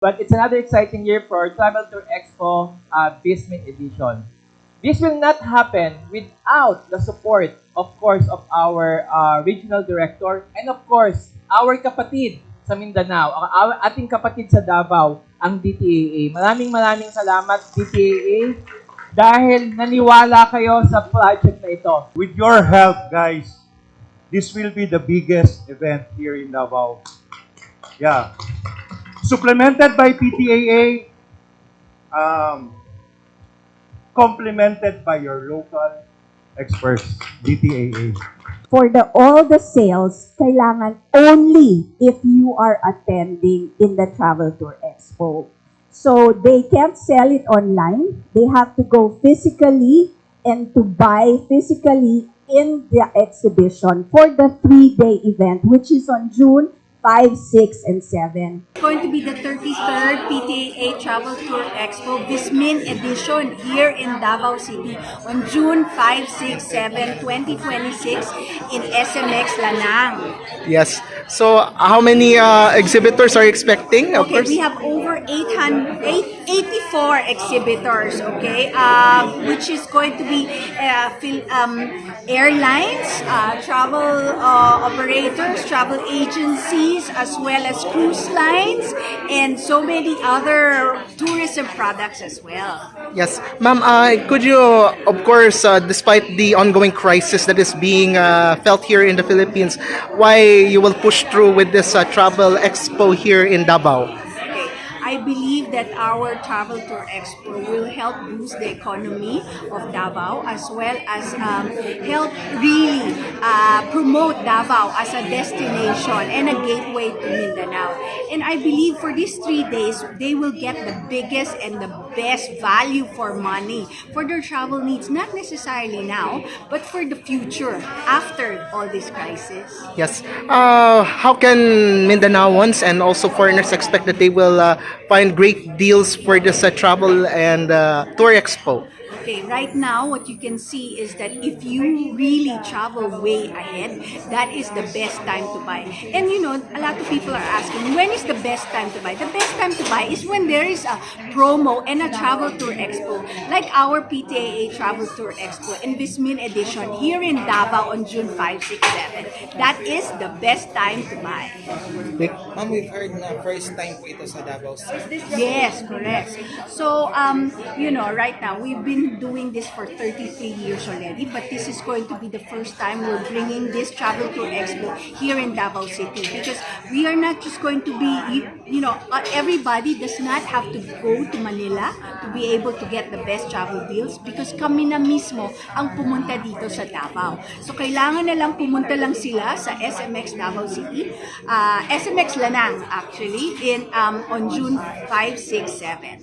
But it's another exciting year for Travel Tour Expo Bismin Edition. This will not happen without the support, of course, of our regional director and of course, our kapatid sa Mindanao, ang ating kapatid sa Davao, ang DTAA. Maraming salamat DTAA dahil naniwala kayo sa project na ito. With your help, guys, this will be the biggest event here in Davao. Yeah. Supplemented by PTAA, complemented by your local experts, DTAA. For all the sales, kailangan only if you are attending in the Travel Tour Expo. So they can't sell it online. They have to go physically and to buy physically in the exhibition for the 3-day event, which is on June 5, 6, and 7. It's going to be the 33rd PTAA Travel Tour Expo Bismin Edition here in Davao City on June 5, 6, 7, 2026 in SMX Lanang. Yes. So, how many exhibitors are you expecting? Of Okay, course. we have over 84 exhibitors, okay, which is going to be airlines, travel operators, travel agencies, as well as cruise lines, and so many other tourism products as well. Yes. Ma'am, could you, of course, despite the ongoing crisis that is being felt here in the Philippines, why you will push through with this travel expo here in Davao? Okay, I believe that our Travel Tour Expo will help boost the economy of Davao as well as help really promote Davao as a destination and a gateway to Mindanao. And I believe for these 3 days, they will get the biggest and the best value for money for their travel needs, not necessarily now, but for the future after all this crisis. Yes. How can Mindanaoans and also foreigners expect that they will find great deals for this travel and tour expo? Okay, right now what you can see is that if you really travel way ahead, that is the best time to buy. And you know, a lot of people are asking, when is the best time to buy? The best time to buy is when there is a promo and a travel tour expo, like our PTAA Travel Tour Expo and Bismin Edition here in Davao on June 5, 6, 7. That is the best time to buy. Ma'am, we've heard na first time po ito sa Davao City. Yes, correct. So, you know, right now, we've been doing this for 33 years already, but this is going to be the first time we're bringing this Travel Tour Expo here in Davao City, because we are not just going to be, you know, everybody does not have to go to Manila to be able to get the best travel deals, because kami na mismo ang pumunta dito sa Davao. So, kailangan na lang pumunta lang sila sa SMX Davao City, SMX Lanang actually, in on June 5, 6, 7.